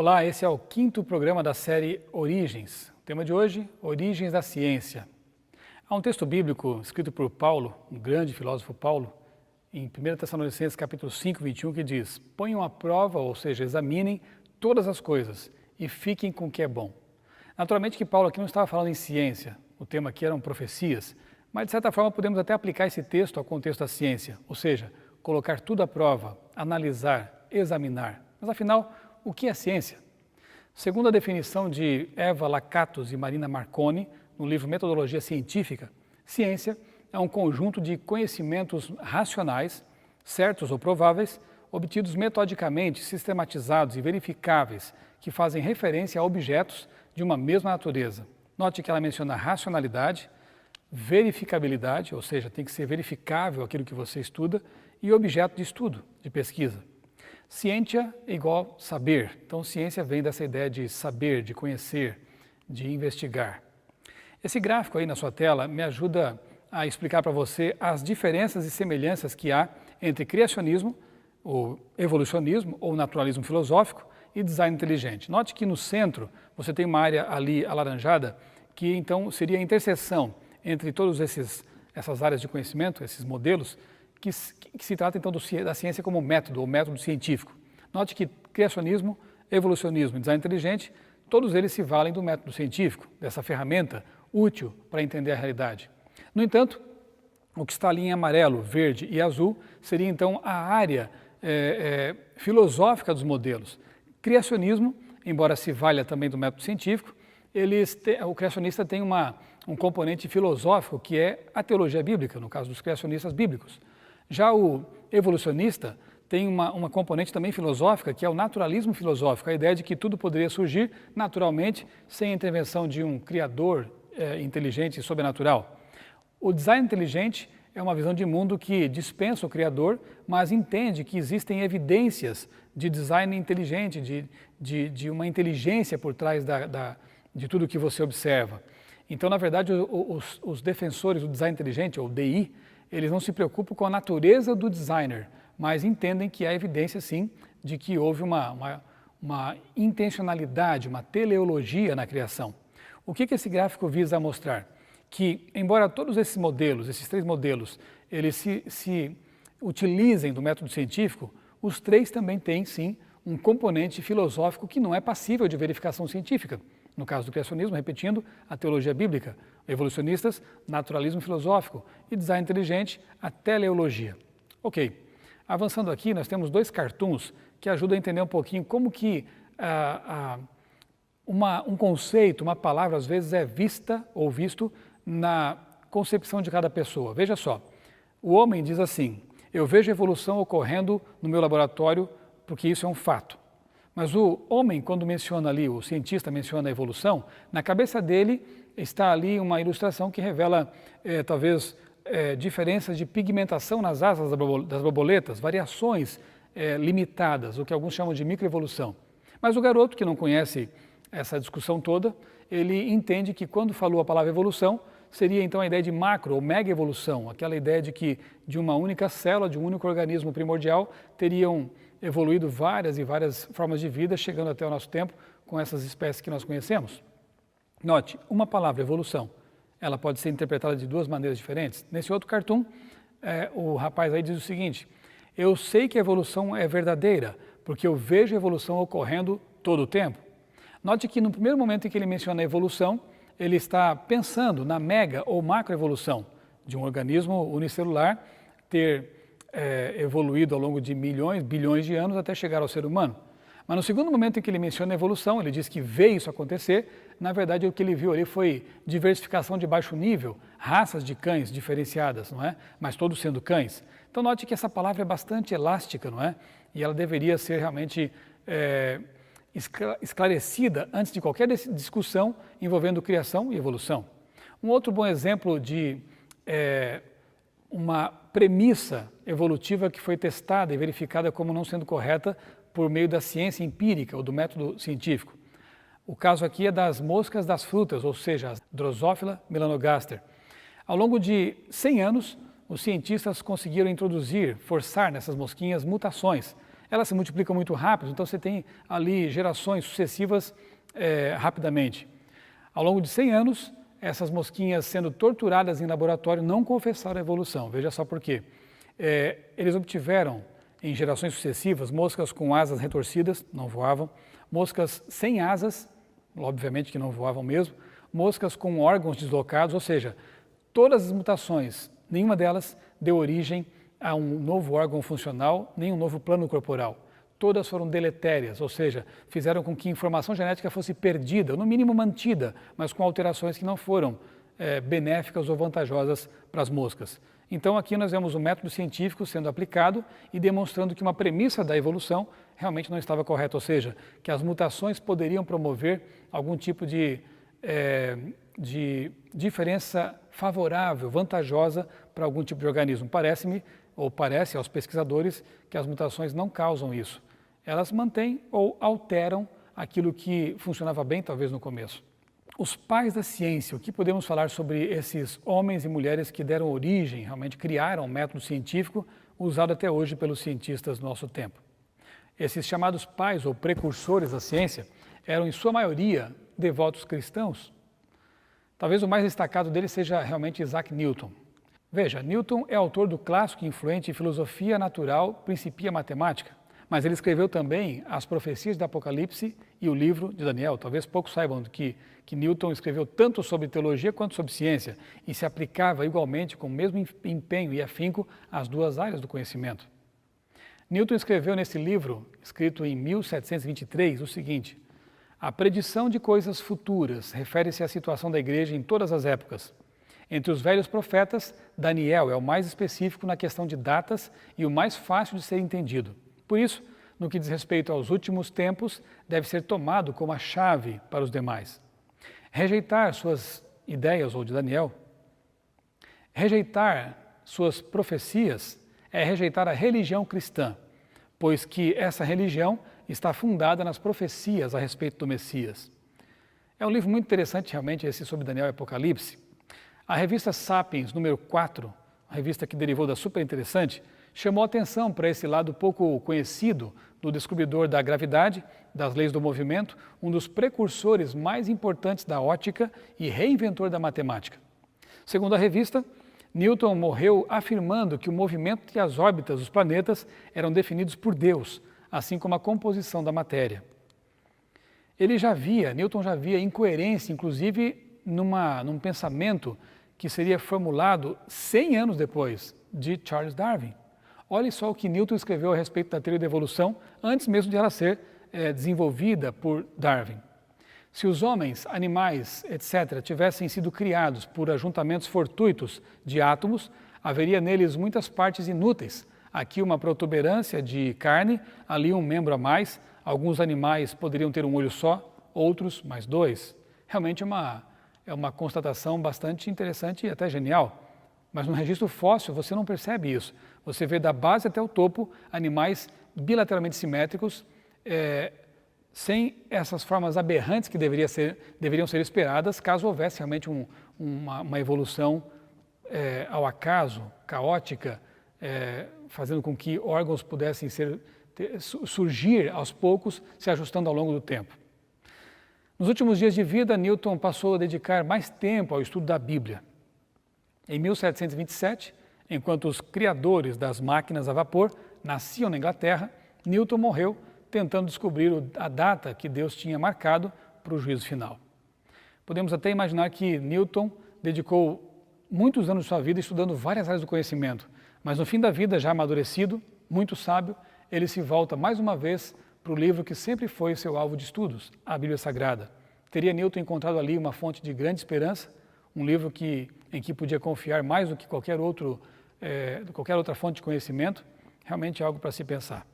Olá, esse é o 5º programa da série Origens. O tema de hoje, Origens da Ciência. Há um texto bíblico escrito por Paulo, um grande filósofo Paulo, em 1 Tessalonicenses capítulo 5, 21, que diz: ponham à prova, ou seja, examinem todas as coisas e fiquem com o que é bom. Naturalmente que Paulo aqui não estava falando em ciência, o tema aqui eram profecias, mas de certa forma podemos até aplicar esse texto ao contexto da ciência, ou seja, colocar tudo à prova, analisar, examinar. Mas afinal, o que é ciência? Segundo a definição de Eva Lakatos e Marina Marconi, no livro Metodologia Científica, ciência é um conjunto de conhecimentos racionais, certos ou prováveis, obtidos metodicamente, sistematizados e verificáveis, que fazem referência a objetos de uma mesma natureza. Note que ela menciona racionalidade, verificabilidade, ou seja, tem que ser verificável aquilo que você estuda, e objeto de estudo, de pesquisa. Ciência é igual saber, então ciência vem dessa ideia de saber, de conhecer, de investigar. Esse gráfico aí na sua tela me ajuda a explicar para você as diferenças e semelhanças que há entre criacionismo, ou evolucionismo, ou naturalismo filosófico e design inteligente. Note que no centro você tem uma área ali alaranjada que então seria a interseção entre todas essas áreas de conhecimento, esses modelos, que se trata então da ciência como método, ou método científico. Note que criacionismo, evolucionismo e design inteligente, todos eles se valem do método científico, dessa ferramenta útil para entender a realidade. No entanto, o que está ali em amarelo, verde e azul seria então a área filosófica dos modelos. Criacionismo, embora se valha também do método científico, o criacionista tem um componente filosófico que é a teologia bíblica, no caso dos criacionistas bíblicos. Já o evolucionista tem uma componente também filosófica, que é o naturalismo filosófico, a ideia de que tudo poderia surgir naturalmente, sem a intervenção de um criador inteligente e sobrenatural. O design inteligente é uma visão de mundo que dispensa o criador, mas entende que existem evidências de design inteligente, de uma inteligência por trás de tudo que você observa. Então, na verdade, os defensores do design inteligente, ou DI, eles não se preocupam com a natureza do designer, mas entendem que há evidência, sim, de que houve uma intencionalidade, uma teleologia na criação. O que esse gráfico visa mostrar? Que, embora todos esses modelos, esses 3 modelos, eles se utilizem do método científico, os 3 também têm, sim, um componente filosófico que não é passível de verificação científica. No caso do criacionismo, repetindo, a teologia bíblica, evolucionistas, naturalismo filosófico e design inteligente, a teleologia. Ok, avançando aqui, nós temos 2 cartoons que ajudam a entender um pouquinho como que um conceito, uma palavra, às vezes é vista ou visto na concepção de cada pessoa. Veja só, o homem diz assim: eu vejo evolução ocorrendo no meu laboratório porque isso é um fato. Mas o homem, quando menciona ali, o cientista menciona a evolução, na cabeça dele está ali uma ilustração que revela, talvez, diferenças de pigmentação nas asas das borboletas, variações limitadas, o que alguns chamam de microevolução. Mas o garoto, que não conhece essa discussão toda, ele entende que quando falou a palavra evolução, seria então a ideia de macro ou mega evolução, aquela ideia de que de uma única célula, de um único organismo primordial, teriam evoluído várias e várias formas de vida, chegando até o nosso tempo com essas espécies que nós conhecemos. Note, uma palavra, evolução, ela pode ser interpretada de 2 maneiras diferentes. Nesse outro cartoon, o rapaz aí diz o seguinte: eu sei que a evolução é verdadeira, porque eu vejo a evolução ocorrendo todo o tempo. Note que no primeiro momento em que ele menciona a evolução, ele está pensando na mega ou macroevolução de um organismo unicelular ter evoluído ao longo de milhões, bilhões de anos até chegar ao ser humano. Mas no segundo momento em que ele menciona a evolução, ele diz que vê isso acontecer, na verdade o que ele viu ali foi diversificação de baixo nível, raças de cães diferenciadas, não é? Mas todos sendo cães. Então note que essa palavra é bastante elástica, não é? E ela deveria ser realmente esclarecida antes de qualquer discussão envolvendo criação e evolução. Um outro bom exemplo de uma premissa evolutiva que foi testada e verificada como não sendo correta por meio da ciência empírica ou do método científico. O caso aqui é das moscas das frutas, ou seja, a Drosophila melanogaster. Ao longo de 100 anos, os cientistas conseguiram forçar nessas mosquinhas mutações. elas se multiplicam muito rápido, então você tem ali gerações sucessivas rapidamente. Ao longo de 100 anos, essas mosquinhas sendo torturadas em laboratório não confessaram a evolução. Veja só por quê. Eles obtiveram, em gerações sucessivas, moscas com asas retorcidas, não voavam, moscas sem asas, obviamente que não voavam mesmo, moscas com órgãos deslocados, ou seja, todas as mutações, nenhuma delas deu origem a um novo órgão funcional, nem um novo plano corporal. Todas foram deletérias, ou seja, fizeram com que a informação genética fosse perdida, ou no mínimo mantida, mas com alterações que não foram benéficas ou vantajosas para as moscas. Então aqui nós vemos o método científico sendo aplicado e demonstrando que uma premissa da evolução realmente não estava correta, ou seja, que as mutações poderiam promover algum tipo de diferença favorável, vantajosa para algum tipo de organismo. Parece-me, ou parece aos pesquisadores, que as mutações não causam isso. Elas mantêm ou alteram aquilo que funcionava bem, talvez no começo. Os pais da ciência, o que podemos falar sobre esses homens e mulheres que deram origem, realmente criaram um método científico usado até hoje pelos cientistas do nosso tempo? Esses chamados pais ou precursores da ciência eram, em sua maioria, devotos cristãos. Talvez o mais destacado deles seja realmente Isaac Newton. Veja, Newton é autor do clássico influente em filosofia natural, Principia Matemática, mas ele escreveu também as profecias do Apocalipse e o livro de Daniel. Talvez poucos saibam que Newton escreveu tanto sobre teologia quanto sobre ciência e se aplicava igualmente com o mesmo empenho e afinco às duas áreas do conhecimento. Newton escreveu nesse livro, escrito em 1723, o seguinte: a predição de coisas futuras refere-se à situação da igreja em todas as épocas. Entre os velhos profetas, Daniel é o mais específico na questão de datas e o mais fácil de ser entendido. Por isso, no que diz respeito aos últimos tempos, deve ser tomado como a chave para os demais. Rejeitar suas ideias, ou de Daniel, rejeitar suas profecias é rejeitar a religião cristã, pois que essa religião está fundada nas profecias a respeito do Messias. É um livro muito interessante, realmente, esse sobre Daniel e Apocalipse. A revista Sapiens, número 4, a revista que derivou da Super Interessante, chamou atenção para esse lado pouco conhecido do descobridor da gravidade, das leis do movimento, um dos precursores mais importantes da ótica e reinventor da matemática. Segundo a revista, Newton morreu afirmando que o movimento e as órbitas dos planetas eram definidos por Deus, assim como a composição da matéria. Newton já via incoerência, inclusive num pensamento que seria formulado 100 anos depois, de Charles Darwin. Olhe só o que Newton escreveu a respeito da teoria da evolução, antes mesmo de ela ser desenvolvida por Darwin. Se os homens, animais, etc., tivessem sido criados por ajuntamentos fortuitos de átomos, haveria neles muitas partes inúteis. Aqui uma protuberância de carne, ali um membro a mais, alguns animais poderiam ter um olho só, outros mais dois. Realmente é uma constatação bastante interessante e até genial. Mas no registro fóssil você não percebe isso. Você vê da base até o topo animais bilateralmente simétricos, sem essas formas aberrantes que deveriam ser esperadas caso houvesse realmente uma evolução ao acaso, caótica, fazendo com que órgãos pudessem surgir aos poucos, se ajustando ao longo do tempo. Nos últimos dias de vida, Newton passou a dedicar mais tempo ao estudo da Bíblia. Em 1727, enquanto os criadores das máquinas a vapor nasciam na Inglaterra, Newton morreu tentando descobrir a data que Deus tinha marcado para o juízo final. Podemos até imaginar que Newton dedicou muitos anos de sua vida estudando várias áreas do conhecimento, mas no fim da vida, já amadurecido, muito sábio, ele se volta mais uma vez para o livro que sempre foi seu alvo de estudos, a Bíblia Sagrada. Teria Newton encontrado ali uma fonte de grande esperança, um livro em que podia confiar mais do que qualquer outra fonte de conhecimento, realmente é algo para se pensar.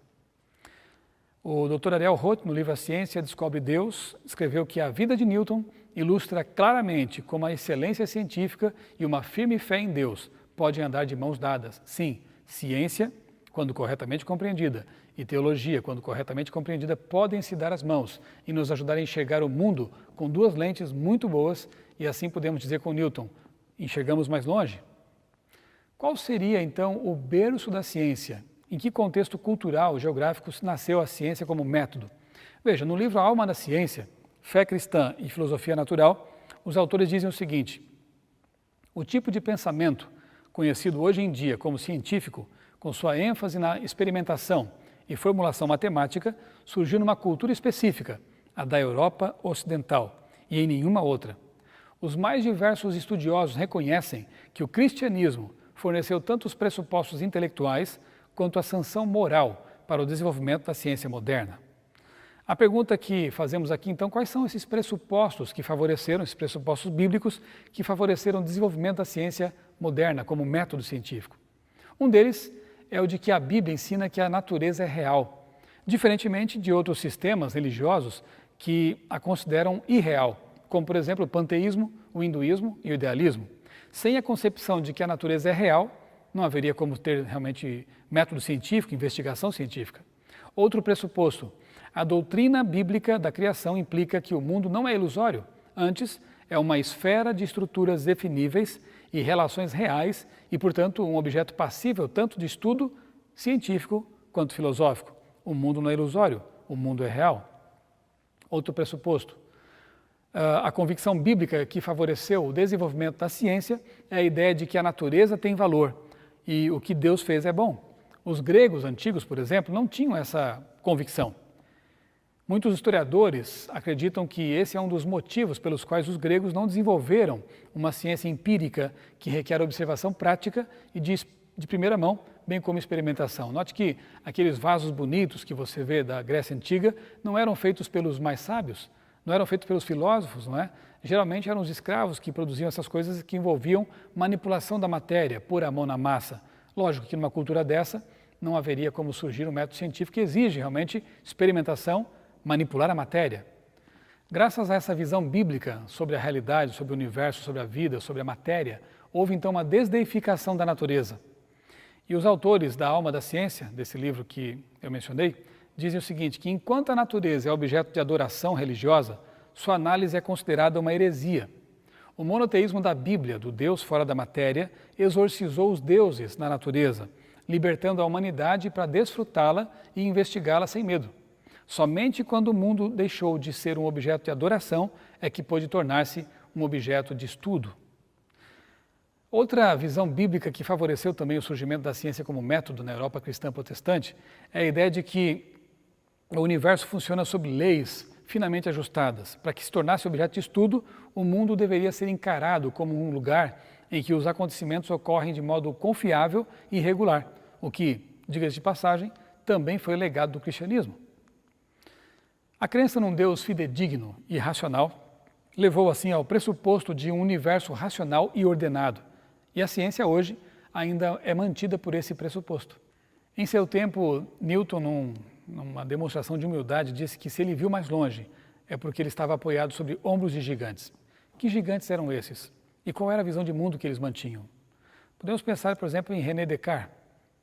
O Dr. Ariel Roth, no livro A Ciência Descobre Deus, escreveu que a vida de Newton ilustra claramente como a excelência científica e uma firme fé em Deus podem andar de mãos dadas. Sim, ciência, quando corretamente compreendida, e teologia, quando corretamente compreendida, podem se dar as mãos e nos ajudar a enxergar o mundo com duas lentes muito boas e assim podemos dizer com Newton, enxergamos mais longe? Qual seria então o berço da ciência? em que contexto cultural, geográfico nasceu a ciência como método. Veja, no livro A Alma da Ciência, Fé Cristã e Filosofia Natural, os autores dizem o seguinte: o tipo de pensamento conhecido hoje em dia como científico, com sua ênfase na experimentação e formulação matemática, surgiu numa cultura específica, a da Europa Ocidental, e em nenhuma outra. Os mais diversos estudiosos reconhecem que o cristianismo forneceu tanto os pressupostos intelectuais quanto a sanção moral para o desenvolvimento da ciência moderna. A pergunta que fazemos aqui, então, quais são esses pressupostos bíblicos, que favoreceram o desenvolvimento da ciência moderna como método científico? Um deles é o de que a Bíblia ensina que a natureza é real, diferentemente de outros sistemas religiosos que a consideram irreal, como, por exemplo, o panteísmo, o hinduísmo e o idealismo. Sem a concepção de que a natureza é real, não haveria como ter realmente método científico, investigação científica. Outro pressuposto: a doutrina bíblica da criação implica que o mundo não é ilusório, antes é uma esfera de estruturas definíveis e relações reais e, portanto, um objeto passível tanto de estudo científico quanto filosófico. O mundo não é ilusório, o mundo é real. Outro pressuposto: a convicção bíblica que favoreceu o desenvolvimento da ciência é a ideia de que a natureza tem valor e o que Deus fez é bom. Os gregos antigos, por exemplo, não tinham essa convicção. Muitos historiadores acreditam que esse é um dos motivos pelos quais os gregos não desenvolveram uma ciência empírica que requer observação prática e de primeira mão, bem como experimentação. Note que aqueles vasos bonitos que você vê da Grécia Antiga não eram feitos pelos mais sábios, não eram feitos pelos filósofos, não é? Geralmente eram os escravos que produziam essas coisas que envolviam manipulação da matéria, pôr a mão na massa. Lógico que numa cultura dessa não haveria como surgir um método científico que exige realmente experimentação, manipular a matéria. Graças a essa visão bíblica sobre a realidade, sobre o universo, sobre a vida, sobre a matéria, houve então uma desdeificação da natureza. E os autores da Alma da Ciência, desse livro que eu mencionei, dizem o seguinte, que enquanto a natureza é objeto de adoração religiosa, sua análise é considerada uma heresia. O monoteísmo da Bíblia, do Deus fora da matéria, exorcizou os deuses na natureza, libertando a humanidade para desfrutá-la e investigá-la sem medo. Somente quando o mundo deixou de ser um objeto de adoração é que pôde tornar-se um objeto de estudo. Outra visão bíblica que favoreceu também o surgimento da ciência como método na Europa cristã protestante é a ideia de que o universo funciona sob leis finamente ajustadas. Para que se tornasse objeto de estudo, o mundo deveria ser encarado como um lugar em que os acontecimentos ocorrem de modo confiável e regular, o que, diga-se de passagem, também foi legado do cristianismo. A crença num Deus fidedigno e racional levou assim ao pressuposto de um universo racional e ordenado, e a ciência hoje ainda é mantida por esse pressuposto. Em seu tempo, Newton, numa demonstração de humildade, disse que se ele viu mais longe é porque ele estava apoiado sobre ombros de gigantes. Que gigantes eram esses? E qual era a visão de mundo que eles mantinham? Podemos pensar, por exemplo, em René Descartes,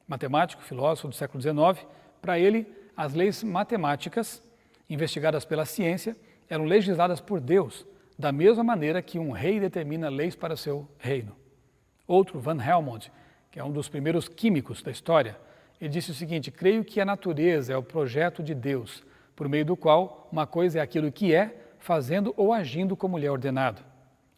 matemático, filósofo do século XIX. Para ele, as leis matemáticas investigadas pela ciência eram legisladas por Deus, da mesma maneira que um rei determina leis para o seu reino. Outro, Van Helmont, que é um dos primeiros químicos da história, ele disse o seguinte: creio que a natureza é o projeto de Deus, por meio do qual uma coisa é aquilo que é, fazendo ou agindo como lhe é ordenado.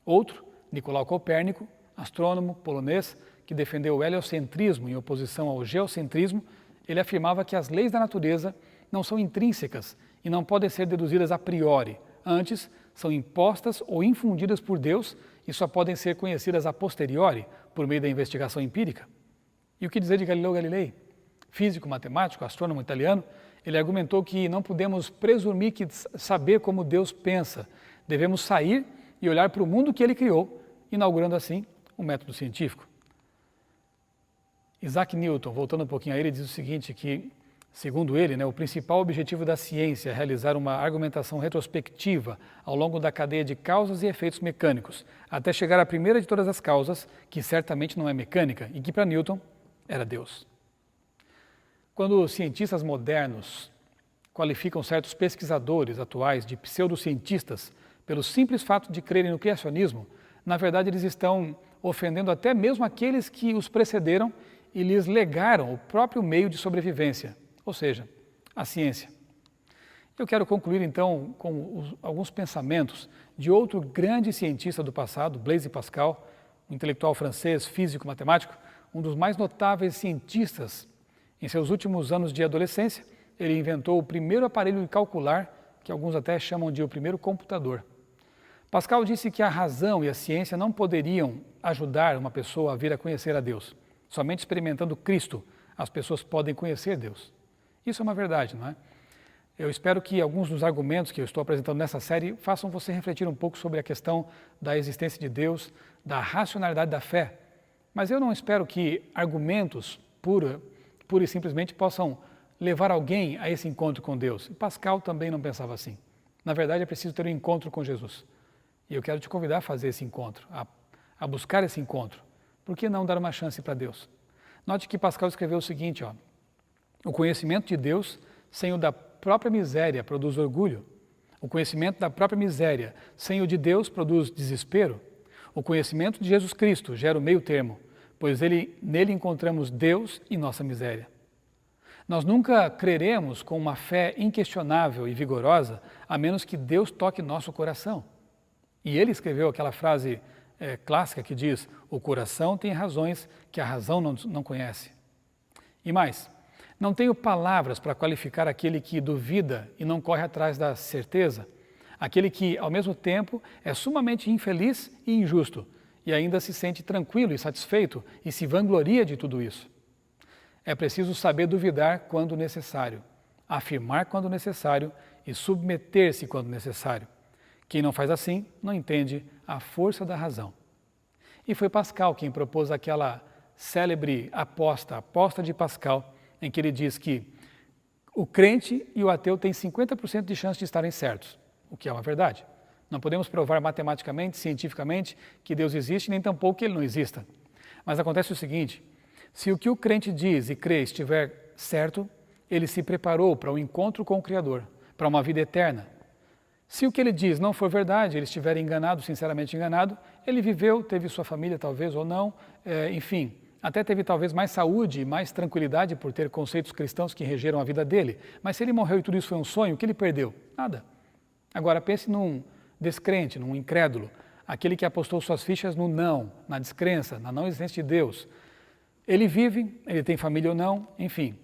Outro, Nicolau Copérnico, astrônomo polonês, que defendeu o heliocentrismo em oposição ao geocentrismo, ele afirmava que as leis da natureza não são intrínsecas e não podem ser deduzidas a priori. Antes, são impostas ou infundidas por Deus e só podem ser conhecidas a posteriori, por meio da investigação empírica. E o que dizer de Galileu Galilei? Físico, matemático, astrônomo italiano, ele argumentou que não podemos presumir que saber como Deus pensa. Devemos sair e olhar para o mundo que ele criou, inaugurando assim o método científico. Isaac Newton, voltando um pouquinho a ele, diz o seguinte, que, segundo ele, o principal objetivo da ciência é realizar uma argumentação retrospectiva ao longo da cadeia de causas e efeitos mecânicos, até chegar à primeira de todas as causas, que certamente não é mecânica e que para Newton era Deus. Quando os cientistas modernos qualificam certos pesquisadores atuais de pseudocientistas pelo simples fato de crerem no criacionismo, na verdade eles estão ofendendo até mesmo aqueles que os precederam e lhes legaram o próprio meio de sobrevivência, ou seja, a ciência. Eu quero concluir então com alguns pensamentos de outro grande cientista do passado, Blaise Pascal, um intelectual francês, físico, matemático, um dos mais notáveis cientistas. Em seus últimos anos de adolescência, ele inventou o primeiro aparelho de calcular, que alguns até chamam de o primeiro computador. Pascal disse que a razão e a ciência não poderiam ajudar uma pessoa a vir a conhecer a Deus. Somente experimentando Cristo, as pessoas podem conhecer Deus. Isso é uma verdade, não é? Eu espero que alguns dos argumentos que eu estou apresentando nessa série façam você refletir um pouco sobre a questão da existência de Deus, da racionalidade da fé. Mas eu não espero que argumentos pura e simplesmente possam levar alguém a esse encontro com Deus. E Pascal também não pensava assim. Na verdade, é preciso ter um encontro com Jesus. E eu quero te convidar a fazer esse encontro, a buscar esse encontro. Por que não dar uma chance para Deus? Note que Pascal escreveu o seguinte, o conhecimento de Deus sem o da própria miséria produz orgulho. O conhecimento da própria miséria sem o de Deus produz desespero. O conhecimento de Jesus Cristo gera o meio termo, pois nele encontramos Deus e nossa miséria. Nós nunca creremos com uma fé inquestionável e vigorosa, a menos que Deus toque nosso coração. E ele escreveu aquela frase clássica que diz, o coração tem razões que a razão não conhece. E mais, não tenho palavras para qualificar aquele que duvida e não corre atrás da certeza, aquele que, ao mesmo tempo, é sumamente infeliz e injusto, e ainda se sente tranquilo e satisfeito e se vangloria de tudo isso. É preciso saber duvidar quando necessário, afirmar quando necessário e submeter-se quando necessário. Quem não faz assim, não entende a força da razão. E foi Pascal quem propôs aquela célebre aposta, a aposta de Pascal, em que ele diz que o crente e o ateu têm 50% de chance de estarem certos, o que é uma verdade. Não podemos provar matematicamente, cientificamente, que Deus existe, nem tampouco que ele não exista. Mas acontece o seguinte, se o que o crente diz e crê estiver certo, ele se preparou para um encontro com o Criador, para uma vida eterna. Se o que ele diz não for verdade, ele estiver enganado, sinceramente enganado, ele viveu, teve sua família talvez ou não, enfim, até teve talvez mais saúde e mais tranquilidade por ter conceitos cristãos que regeram a vida dele. Mas se ele morreu e tudo isso foi um sonho, o que ele perdeu? Nada. Agora pense num descrente, num incrédulo, aquele que apostou suas fichas no não, na descrença, na não existência de Deus. Ele vive, ele tem família ou não, enfim.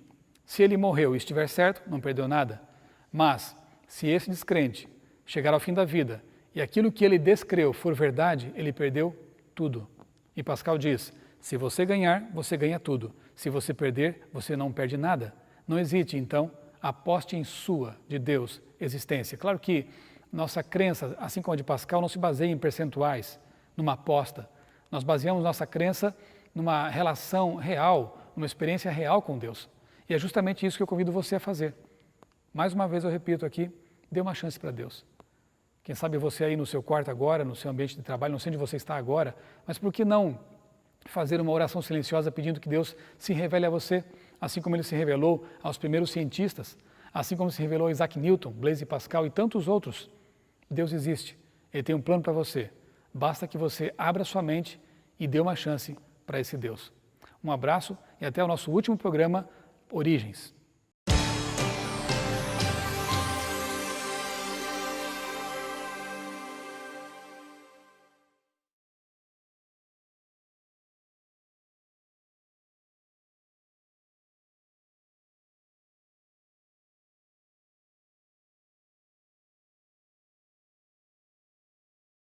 Se ele morreu e estiver certo, não perdeu nada. Mas, se esse descrente chegar ao fim da vida e aquilo que ele descreu for verdade, ele perdeu tudo. E Pascal diz, se você ganhar, você ganha tudo. Se você perder, você não perde nada. Não hesite, então, aposte em sua, de Deus, existência. Claro que nossa crença, assim como a de Pascal, não se baseia em percentuais, numa aposta. Nós baseamos nossa crença numa relação real, numa experiência real com Deus. E é justamente isso que eu convido você a fazer. Mais uma vez eu repito aqui, dê uma chance para Deus. Quem sabe você aí no seu quarto agora, no seu ambiente de trabalho, não sei onde você está agora, mas por que não fazer uma oração silenciosa pedindo que Deus se revele a você, assim como ele se revelou aos primeiros cientistas, assim como se revelou a Isaac Newton, Blaise Pascal e tantos outros. Deus existe, ele tem um plano para você. Basta que você abra sua mente e dê uma chance para esse Deus. Um abraço e até o nosso último programa, Origens.